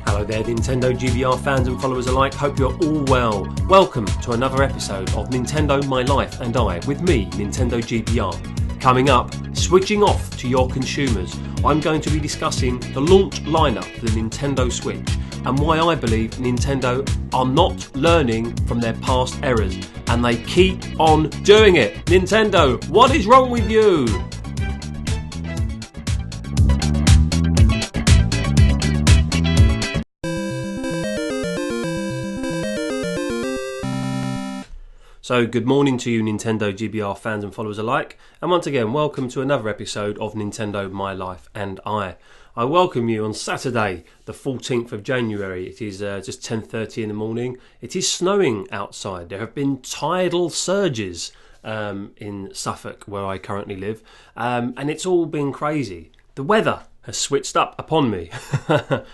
Hello there, NintendoGBR fans and followers alike, hope you're all well. Welcome to another episode of Nintendo, My Life and I, with me, NintendoGBR. Coming up, switching off to your consumers, I'm going to be discussing the launch lineup for the Nintendo Switch and why I believe Nintendo are not learning from their past errors, and they keep on doing it. Nintendo, what is wrong with you? So good morning to you NintendoGBR fans and followers alike, and once again welcome to another episode of Nintendo, My Life and I. I welcome you on Saturday the 14th of January. It is just 10:30 in the morning. It is snowing outside. There have been tidal surges in Suffolk where I currently live, and it's all been crazy. The weather has switched up upon me.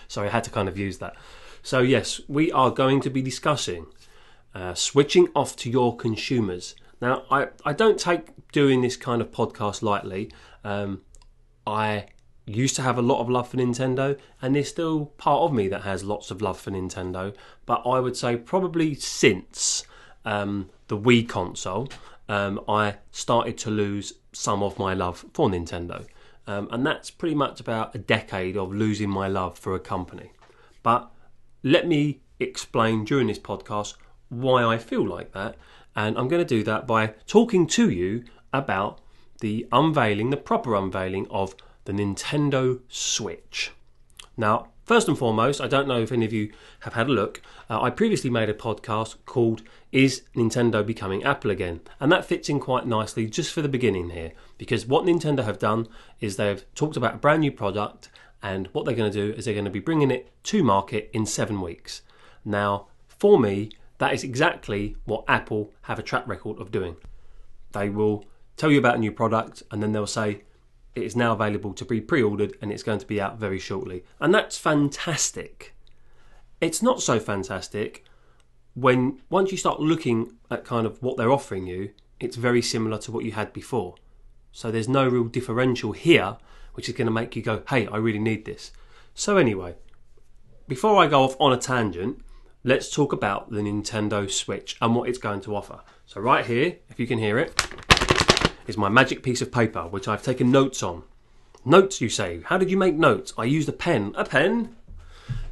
Sorry, I had to kind of use that. So yes, we are going to be discussing switching off to your consumers. Now, I don't take doing this kind of podcast lightly. I used to have a lot of love for Nintendo, and there's still part of me that has lots of love for Nintendo. But I would say probably since the Wii console, I started to lose some of my love for Nintendo. And that's pretty much about a decade of losing my love for a company. But let me explain during this podcast why I feel like that, and I'm going to do that by talking to you about the proper unveiling of the Nintendo Switch. Now, first and foremost, I don't know if any of you have had a look, I previously made a podcast called Is Nintendo Becoming Apple Again? And that fits in quite nicely just for the beginning here, because what Nintendo have done is they've talked about a brand new product, and what they're going to do is they're going to be bringing it to market in 7 weeks. Now, for me, that is exactly what Apple have a track record of doing. They will tell you about a new product and then they'll say it is now available to be pre-ordered and it's going to be out very shortly. And that's fantastic. It's not so fantastic when once you start looking at kind of what they're offering you, it's very similar to what you had before. So there's no real differential here, which is going to make you go, hey, I really need this. So anyway, before I go off on a tangent, let's talk about the Nintendo Switch and what it's going to offer. So right here, if you can hear it, is my magic piece of paper, which I've taken notes on. Notes, you say? How did you make notes? I used a pen. A pen?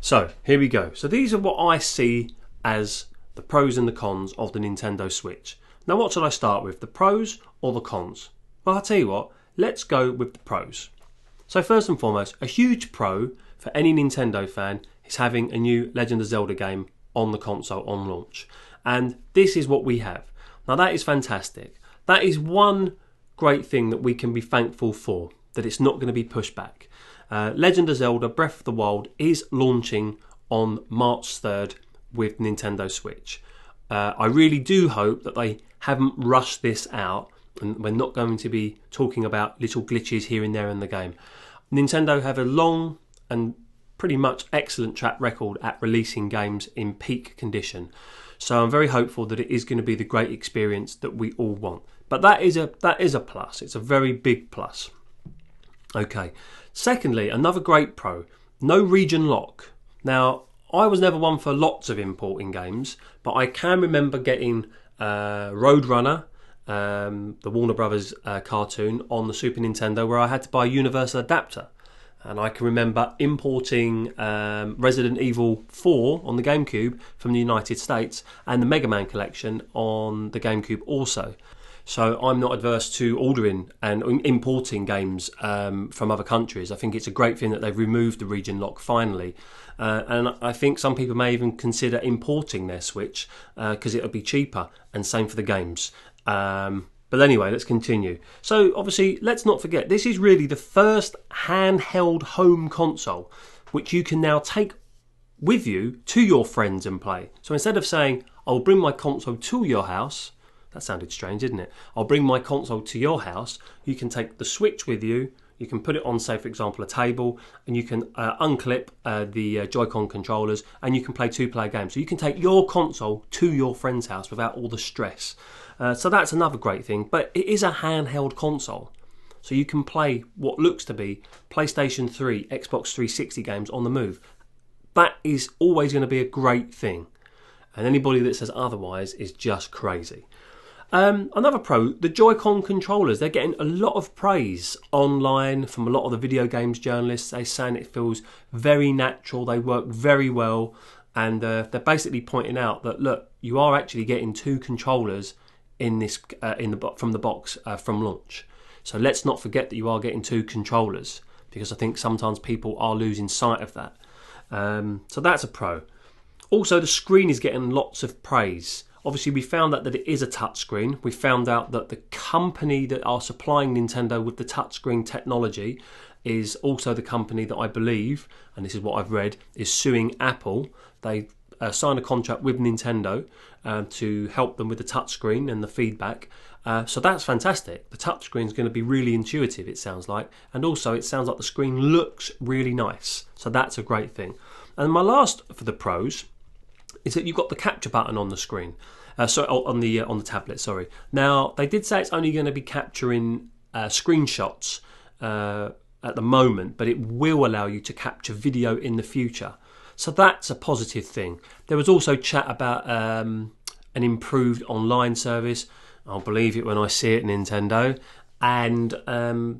So here we go. So these are what I see as the pros and the cons of the Nintendo Switch. Now what should I start with, the pros or the cons? Well, I'll tell you what, let's go with the pros. So first and foremost, a huge pro for any Nintendo fan is having a new Legend of Zelda game on the console on launch, and this is what we have. Now that is fantastic. That is one great thing that we can be thankful for, that it's not going to be pushed back. Legend of Zelda Breath of the Wild is launching on March 3rd with Nintendo Switch. I really do hope that they haven't rushed this out and we're not going to be talking about little glitches here and there in the game. Nintendo have a long and pretty much excellent track record at releasing games in peak condition. So I'm very hopeful that it is going to be the great experience that we all want. But that is a plus. It's a very big plus. Okay. Secondly, another great pro, no region lock. Now, I was never one for lots of importing games, but I can remember getting Roadrunner, the Warner Brothers cartoon on the Super Nintendo, where I had to buy a universal adapter. And I can remember importing Resident Evil 4 on the GameCube from the United States and the Mega Man collection on the GameCube also. So I'm not adverse to ordering and importing games from other countries. I think it's a great thing that they've removed the region lock finally. And I think some people may even consider importing their Switch because it'll be cheaper, and same for the games. But anyway, let's continue. So obviously, let's not forget, this is really the first handheld home console which you can now take with you to your friends and play. So instead of saying, I'll bring my console to your house, that sounded strange, didn't it? I'll bring my console to your house, you can take the Switch with you, You can put it on, say, for example, a table, and you can unclip the Joy-Con controllers, and you can play two-player games. So you can take your console to your friend's house without all the stress. So that's another great thing. But it is a handheld console. So you can play what looks to be PlayStation 3, Xbox 360 games on the move. That is always going to be a great thing. And anybody that says otherwise is just crazy. Another pro, the Joy-Con controllers. They're getting a lot of praise online from a lot of the video games journalists. They're saying it feels very natural. They work very well. And they're basically pointing out that, look, you are actually getting two controllers in this from the box from launch. So let's not forget that you are getting two controllers, because I think sometimes people are losing sight of that. So that's a pro. Also, the screen is getting lots of praise. Obviously, we found out that it is a touchscreen. We found out that the company that are supplying Nintendo with the touchscreen technology is also the company that I believe, and this is what I've read, is suing Apple. They signed a contract with Nintendo to help them with the touchscreen and the feedback. So that's fantastic. The touchscreen is going to be really intuitive, it sounds like. And also, it sounds like the screen looks really nice. So that's a great thing. And my last for the pros is that you've got the capture button on the screen. On the tablet, sorry. Now, they did say it's only going to be capturing screenshots at the moment, but it will allow you to capture video in the future. So that's a positive thing. There was also chat about an improved online service. I'll believe it when I see it, Nintendo. And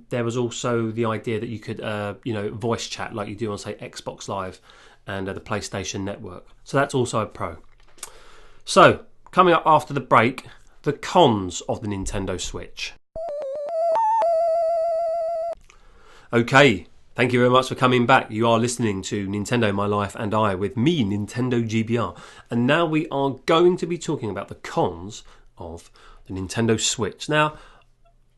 there was also the idea that you could, voice chat like you do on, say, Xbox Live and the PlayStation Network. So that's also a pro. So, coming up after the break, the cons of the Nintendo Switch. Okay, thank you very much for coming back. You are listening to Nintendo, My Life and I with me, NintendoGBR. And now we are going to be talking about the cons of the Nintendo Switch. Now,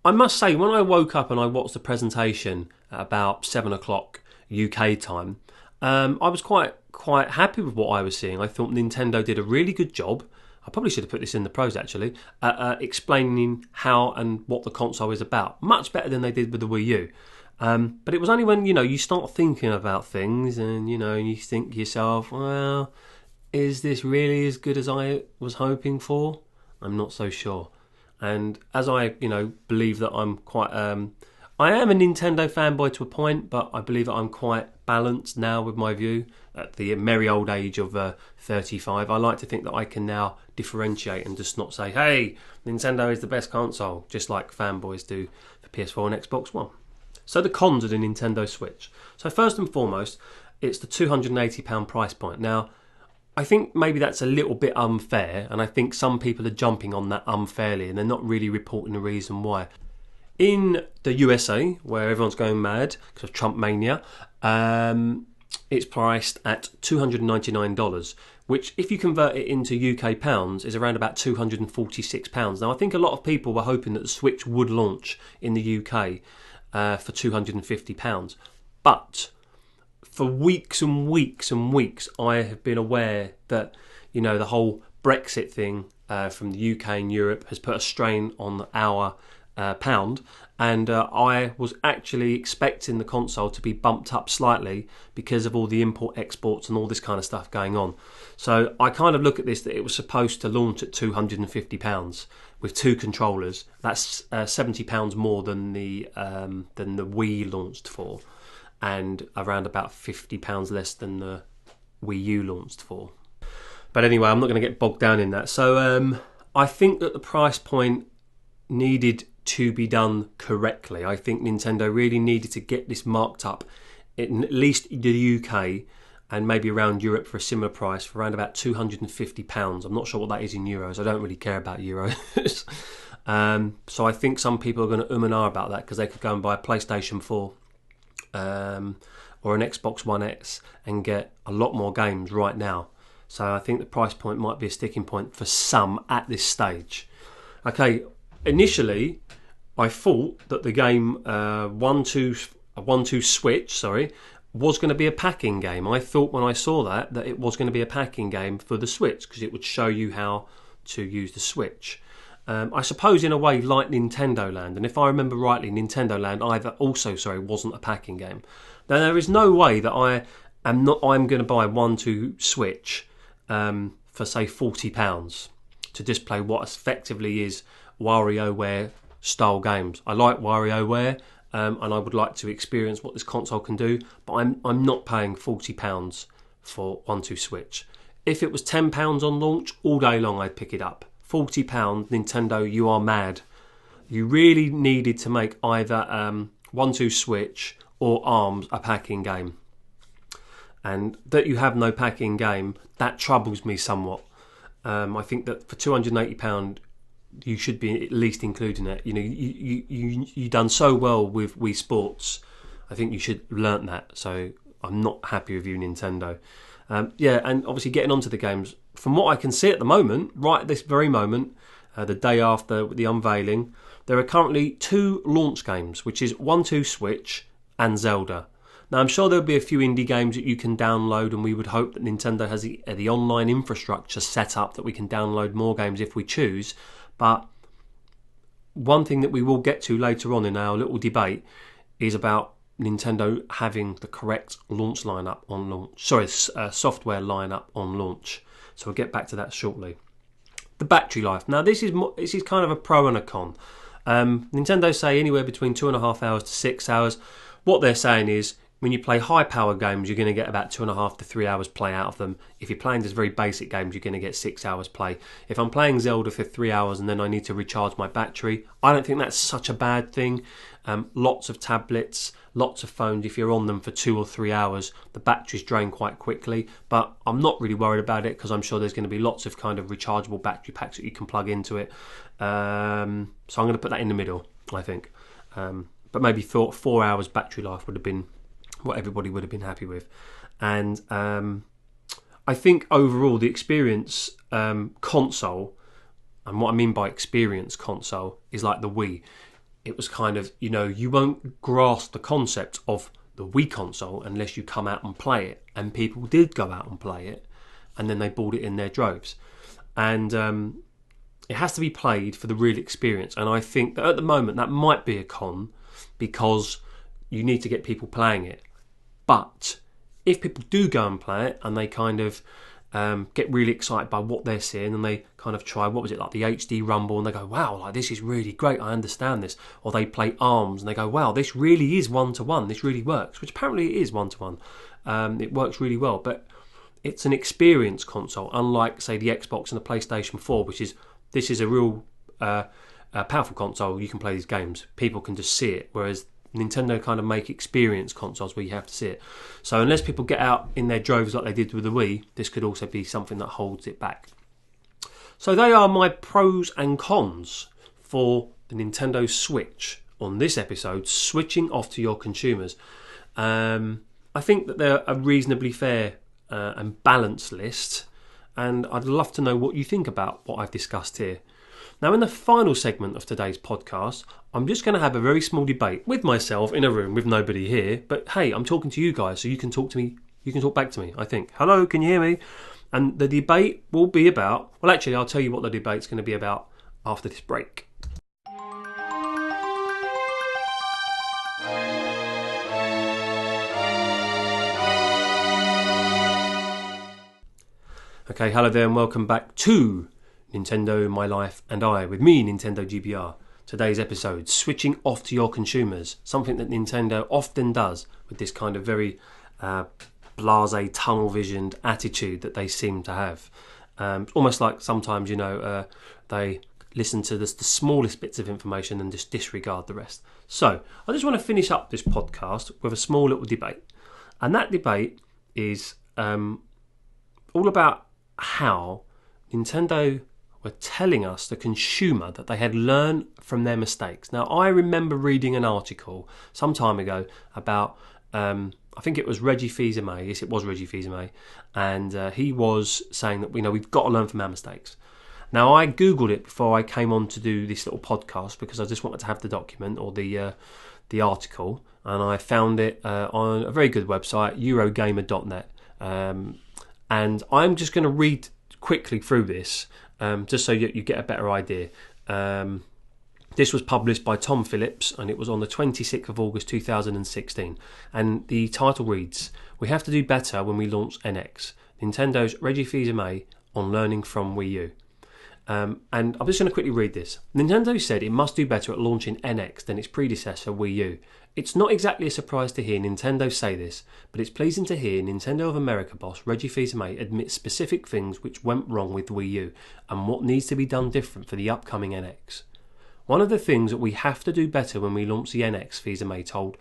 I must say, when I woke up and I watched the presentation at about 7 o'clock UK time, I was quite happy with what I was seeing. I thought Nintendo did a really good job. I probably should have put this in the pros actually, explaining how and what the console is about. Much better than they did with the Wii U. But it was only when, you start thinking about things and, you think to yourself, well, is this really as good as I was hoping for? I'm not so sure. And as I, believe that I'm quite... I am a Nintendo fanboy to a point, but I believe that I'm quite balanced now with my view. At the merry old age of 35, I like to think that I can now differentiate and just not say, hey, Nintendo is the best console, just like fanboys do for PS4 and Xbox One. So the cons of the Nintendo Switch. So first and foremost, it's the £280 price point. Now, I think maybe that's a little bit unfair, and I think some people are jumping on that unfairly, and they're not really reporting the reason why. In the USA, where everyone's going mad because of Trump mania, it's priced at $299, which if you convert it into UK pounds is around about £246. Now I think a lot of people were hoping that the Switch would launch in the UK for £250. But for weeks and weeks and weeks I have been aware that, the whole Brexit thing from the UK and Europe has put a strain on our pound, and I was actually expecting the console to be bumped up slightly because of all the import exports and all this kind of stuff going on. So I kind of look at this that it was supposed to launch at £250 with two controllers. That's £70 more than the Wii launched for, and around about £50 less than the Wii U launched for. But anyway, I'm not going to get bogged down in that. So I think that the price point needed to be done correctly. I think Nintendo really needed to get this marked up in at least the UK and maybe around Europe for a similar price, for around about £250. I'm not sure what that is in euros. I don't really care about euros. So I think some people are going to and ah about that, because they could go and buy a PlayStation 4 or an Xbox One X and get a lot more games right now. So I think the price point might be a sticking point for some at this stage. Okay, initially I thought that the game 1-2 Switch, was going to be a packing game. I thought when I saw that it was going to be a packing game for the Switch, because it would show you how to use the Switch. I suppose in a way like Nintendo Land, and if I remember rightly, Nintendo Land wasn't a packing game. Now there is no way that I'm going to buy 1-2 Switch for say £40 to just play what effectively is WarioWare style games. I like WarioWare, and I would like to experience what this console can do, but I'm not paying £40 for 1-2 Switch. If it was £10 on launch, all day long I'd pick it up. £40, Nintendo, you are mad. You really needed to make either 1-2 Switch or ARMS a packing game. And that you have no packing game, that troubles me somewhat. I think that for £280, you should be at least including it. You know, you done so well with Wii Sports. I think you should have learnt that. So I'm not happy with you, Nintendo. And obviously getting onto the games, from what I can see at the moment, right at this very moment, the day after the unveiling, there are currently 2 launch games, which is 1-2 Switch and Zelda. Now I'm sure there'll be a few indie games that you can download, and we would hope that Nintendo has the online infrastructure set up that we can download more games if we choose. But one thing that we will get to later on in our little debate is about Nintendo having the correct launch lineup on launch. Software lineup on launch. So we'll get back to that shortly. The battery life. Now this is kind of a pro and a con. Nintendo say anywhere between 2.5 hours to 6 hours. What they're saying is, when you play high power games, you're going to get about 2.5 to 3 hours play out of them. If you're playing just very basic games, you're going to get 6 hours play. If I'm playing Zelda for 3 hours and then I need to recharge my battery, I don't think that's such a bad thing. Lots of tablets, lots of phones, if you're on them for 2 or 3 hours, the batteries drain quite quickly. But I'm not really worried about it, because I'm sure there's going to be lots of kind of rechargeable battery packs that you can plug into it. So I'm going to put that in the middle, I think. But maybe 4 hours battery life would have been what everybody would have been happy with. And I think overall the experience console, and what I mean by experience console is like the Wii. It was kind of, you won't grasp the concept of the Wii console unless you come out and play it. And people did go out and play it, and then they bought it in their droves. And it has to be played for the real experience. And I think that at the moment that might be a con, because you need to get people playing it. But if people do go and play it and they kind of get really excited by what they're seeing, and they kind of try, what was it, like the HD Rumble, and they go, wow, like this is really great, I understand this. Or they play ARMS and they go, wow, this really is 1-to-1, this really works, which apparently it is 1-to-1. It works really well, but it's an experience console, unlike, say, the Xbox and the PlayStation 4, this is a real powerful console. You can play these games, people can just see it, whereas Nintendo kind of make experience consoles where you have to see it. So unless people get out in their droves like they did with the Wii, this could also be something that holds it back. So they are my pros and cons for the Nintendo Switch on this episode, switching off to your consumers. I think that they're a reasonably fair and balanced list, and I'd love to know what you think about what I've discussed here. Now, in the final segment of today's podcast, I'm just going to have a very small debate with myself in a room with nobody here. But hey, I'm talking to you guys, so you can talk to me. You can talk back to me, I think. Hello, can you hear me? And the debate will be about... Well, actually, I'll tell you what the debate's going to be about after this break. Okay, hello there and welcome back to Nintendo, My Life and I, with me, NintendoGBR. Today's episode, switching off to your consumers, something that Nintendo often does with this kind of very blasé, tunnel-visioned attitude that they seem to have. Almost like sometimes, they listen to the smallest bits of information and just disregard the rest. So, I just want to finish up this podcast with a small little debate. And that debate is all about how Nintendo were telling us, the consumer, that they had learned from their mistakes. Now, I remember reading an article some time ago about, I think it was Reggie Fils-Aimé. Yes, it was Reggie Fils-Aimé. And he was saying that, we've got to learn from our mistakes. Now, I Googled it before I came on to do this little podcast, because I just wanted to have the document or the article. And I found it on a very good website, Eurogamer.net. And I'm just going to read quickly through this, just so you get a better idea. This was published by Tom Phillips, and it was on the 26th of August 2016. And the title reads, "We have to do better when we launch NX. Nintendo's Reggie Fils-Aimé on learning from Wii U." And I'm just going to quickly read this. Nintendo said it must do better at launching NX than its predecessor Wii U. It's not exactly a surprise to hear Nintendo say this, but it's pleasing to hear Nintendo of America boss Reggie Fils-Aimé admit specific things which went wrong with Wii U and what needs to be done different for the upcoming NX. "One of the things that we have to do better when we launch the NX," Fils-Aimé told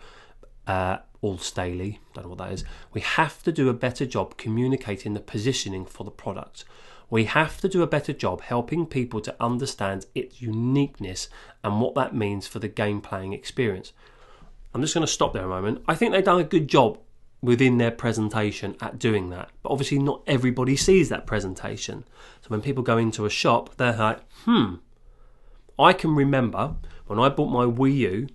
All Staley, don't know what that is, "we have to do a better job communicating the positioning for the product. We have to do a better job helping people to understand its uniqueness and what that means for the game playing experience." I'm just going to stop there a moment. I think they've done a good job within their presentation at doing that, but obviously not everybody sees that presentation. So when people go into a shop, they're like, I can remember when I bought my Wii U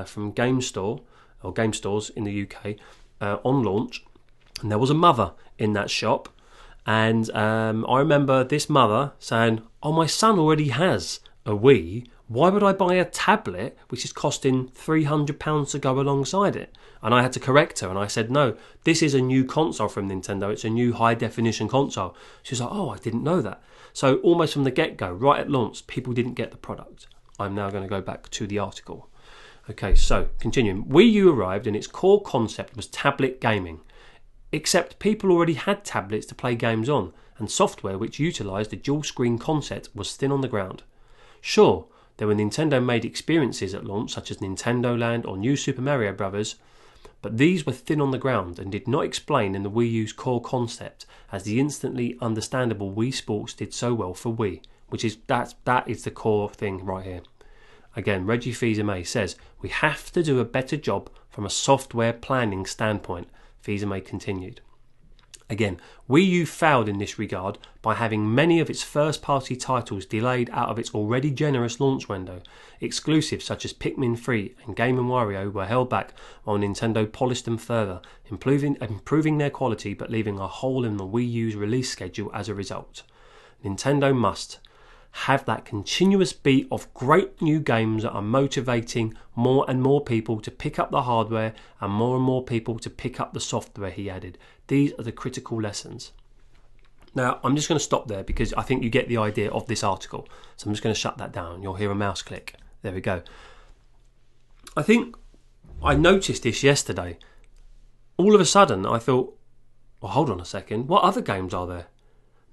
from Game Store, or Game Stores in the UK, on launch, and there was a mother in that shop, and I remember this mother saying, "Oh, my son already has a Wii. Why would I buy a tablet which is costing £300 to go alongside it?" And I had to correct her, and I said, "No, this is a new console from Nintendo. It's a new high-definition console." She was like, "Oh, I didn't know that." So almost from the get-go, right at launch, people didn't get the product. I'm now going to go back to the article. Okay, so continuing. Wii U arrived and its core concept was tablet gaming. Except people already had tablets to play games on, and software which utilised the dual-screen concept was thin on the ground. Sure, there were Nintendo-made experiences at launch, such as Nintendo Land or New Super Mario Bros., but these were thin on the ground and did not explain in the Wii U's core concept, as the instantly understandable Wii Sports did so well for Wii, which is that is the core thing right here. Again, Reggie Fils-Aimé says, "We have to do a better job from a software planning standpoint," Fils-Aimé continued. Again, Wii U failed in this regard by having many of its first-party titles delayed out of its already generous launch window. Exclusives such as Pikmin 3 and Game & Wario were held back while Nintendo polished them further, improving their quality but leaving a hole in the Wii U's release schedule as a result. Nintendo must have that continuous beat of great new games that are motivating more and more people to pick up the hardware and more people to pick up the software, he added. These are the critical lessons. Now, I'm just going to stop there because I think you get the idea of this article. So I'm just going to shut that down. You'll hear a mouse click. There we go. I think I noticed this yesterday. All of a sudden, I thought, well, hold on a second. What other games are there?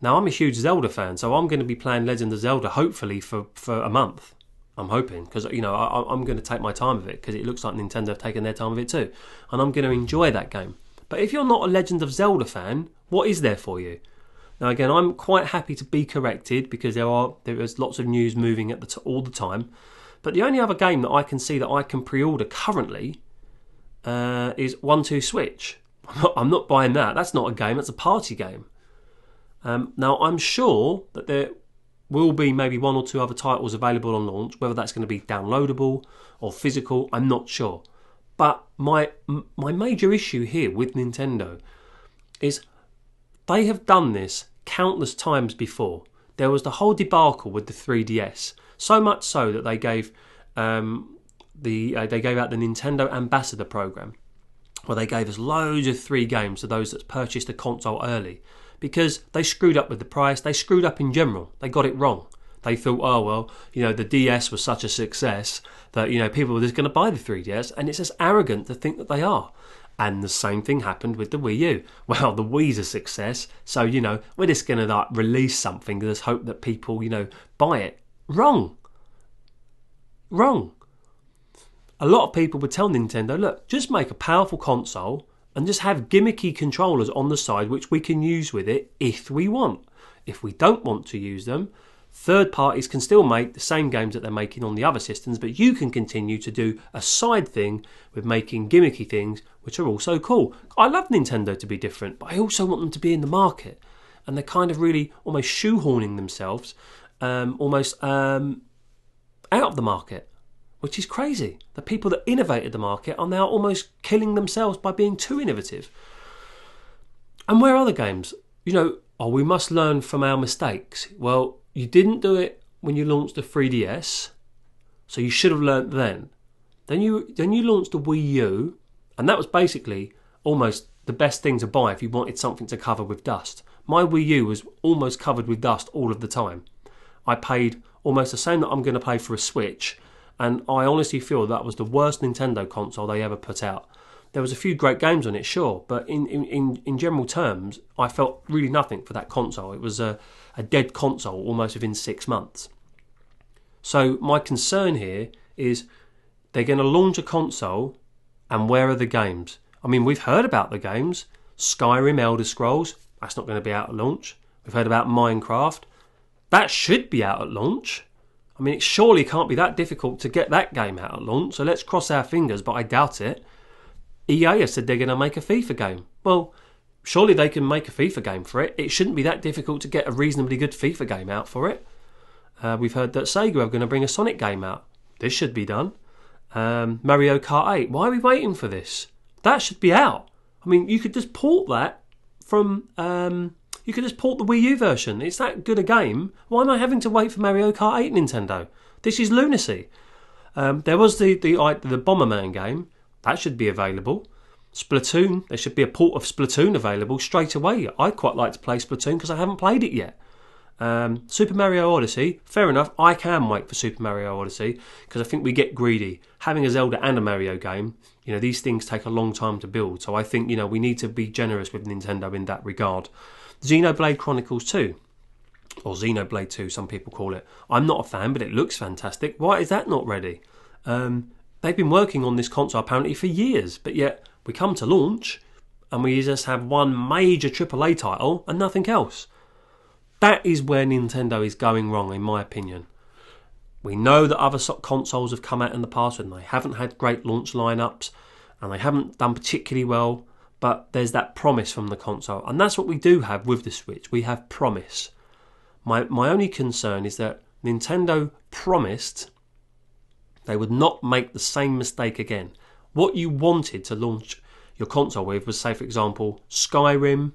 Now, I'm a huge Zelda fan, so I'm going to be playing Legend of Zelda, hopefully, for a month. I'm hoping, because, I'm going to take my time with it, because it looks like Nintendo have taken their time with it too. And I'm going to enjoy that game. But if you're not a Legend of Zelda fan, what is there for you? Now, again, I'm quite happy to be corrected, because there is lots of news moving all the time. But the only other game that I can see that I can pre-order currently is 1-2 Switch. I'm not buying that. That's not a game, that's a party game. Now, I'm sure that there will be maybe one or two other titles available on launch, whether that's going to be downloadable or physical, I'm not sure. But my major issue here with Nintendo is they have done this countless times before. There was the whole debacle with the 3DS, so much so that they gave out the Nintendo Ambassador Program, where they gave us loads of free games to those that purchased the console early. Because they screwed up with the price, they screwed up in general, they got it wrong. They thought, oh well, the DS was such a success that, people were just going to buy the 3DS, and it's just arrogant to think that they are. And the same thing happened with the Wii U. Well, the Wii's a success, so, we're just going to release something and just hope that people, buy it. Wrong. A lot of people would tell Nintendo, look, just make a powerful console and just have gimmicky controllers on the side which we can use with it if we want. If we don't want to use them, third parties can still make the same games that they're making on the other systems, but you can continue to do a side thing with making gimmicky things which are also cool. I love Nintendo to be different, but I also want them to be in the market. And they're kind of really almost shoehorning themselves out of the market, which is crazy. The people that innovated the market are now almost killing themselves by being too innovative. And where are the games? We must learn from our mistakes. Well, you didn't do it when you launched the 3DS, so you should have learnt then. Then you launched the Wii U, and that was basically almost the best thing to buy if you wanted something to cover with dust. My Wii U was almost covered with dust all of the time. I paid almost the same that I'm going to pay for a Switch, and I honestly feel that was the worst Nintendo console they ever put out. There was a few great games on it, sure, but in general terms, I felt really nothing for that console. It was a dead console almost within 6 months. So my concern here is they're going to launch a console, and where are the games? I mean, we've heard about the games. Skyrim, Elder Scrolls, that's not going to be out at launch. We've heard about Minecraft. That should be out at launch. I mean, it surely can't be that difficult to get that game out at launch, so let's cross our fingers, but I doubt it. EA have said they're going to make a FIFA game. Well, surely they can make a FIFA game for it. It shouldn't be that difficult to get a reasonably good FIFA game out for it. We've heard that Sega are going to bring a Sonic game out. This should be done. Mario Kart 8. Why are we waiting for this? That should be out. I mean, you could just port that from... you could just port the Wii U version. It's that good a game. Why am I having to wait for Mario Kart 8, Nintendo? This is lunacy. There was the Bomberman game. That should be available. Splatoon. There should be a port of Splatoon available straight away. I'd quite like to play Splatoon because I haven't played it yet. Super Mario Odyssey. Fair enough. I can wait for Super Mario Odyssey because I think we get greedy. Having a Zelda and a Mario game, these things take a long time to build. So I think, we need to be generous with Nintendo in that regard. Xenoblade Chronicles 2, or Xenoblade 2, some people call it. I'm not a fan, but it looks fantastic. Why is that not ready? They've been working on this console apparently for years, but yet we come to launch and we just have one major AAA title and nothing else. That is where Nintendo is going wrong, in my opinion. We know that other consoles have come out in the past and they haven't had great launch lineups and they haven't done particularly well. But there's that promise from the console. And that's what we do have with the Switch. We have promise. My only concern is that Nintendo promised they would not make the same mistake again. What you wanted to launch your console with was, say, for example, Skyrim,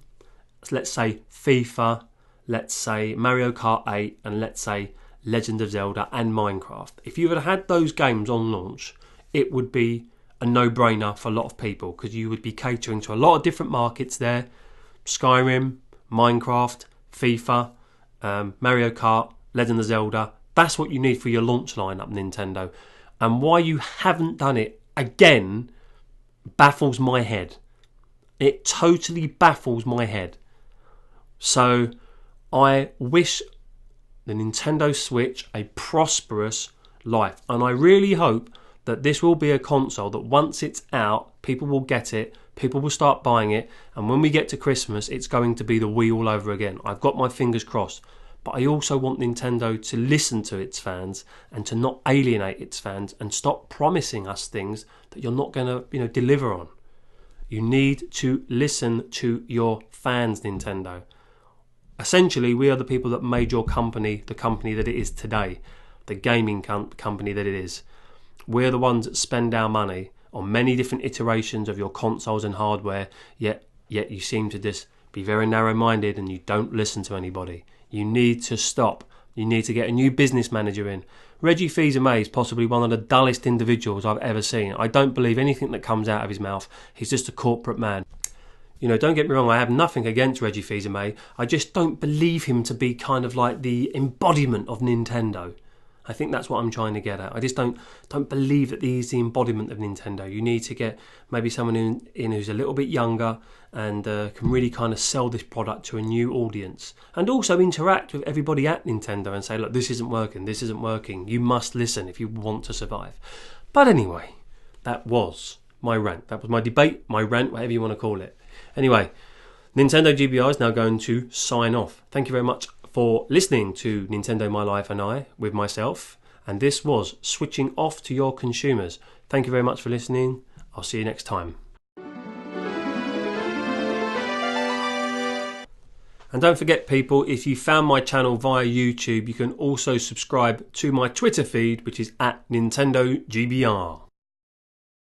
let's say FIFA, let's say Mario Kart 8, and let's say Legend of Zelda and Minecraft. If you had those games on launch, it would be a no-brainer for a lot of people because you would be catering to a lot of different markets there. Skyrim, Minecraft, FIFA, Mario Kart, Legend of Zelda. That's what you need for your launch lineup, Nintendo. And why you haven't done it again baffles my head. It totally baffles my head. So I wish the Nintendo Switch a prosperous life. And I really hope that this will be a console that once it's out, people will get it, people will start buying it, and when we get to Christmas, it's going to be the Wii all over again. I've got my fingers crossed. But I also want Nintendo to listen to its fans and to not alienate its fans and stop promising us things that you're not going to, deliver on. You need to listen to your fans, Nintendo. Essentially, we are the people that made your company the company that it is today, the gaming company that it is. We're the ones that spend our money on many different iterations of your consoles and hardware, yet you seem to just be very narrow-minded and you don't listen to anybody. You need to stop. You need to get a new business manager in. Reggie Fils-Aimé is possibly one of the dullest individuals I've ever seen. I don't believe anything that comes out of his mouth. He's just a corporate man. Don't get me wrong, I have nothing against Reggie Fils-Aimé. I just don't believe him to be kind of like the embodiment of Nintendo. I think that's what I'm trying to get at. I just don't believe that he's the embodiment of Nintendo. You need to get maybe someone in who's a little bit younger and can really kind of sell this product to a new audience. And also interact with everybody at Nintendo and say, look, this isn't working. You must listen if you want to survive. But anyway, that was my rant. That was my debate, my rant, whatever you want to call it. Anyway, NintendoGBR is now going to sign off. Thank you very much for listening to Nintendo My Life and I with myself, and this was Switching Off to Your Consumers. Thank you very much for listening. I'll see you next time. And don't forget, people, if you found my channel via YouTube, you can also subscribe to my Twitter feed, which is @NintendoGBR.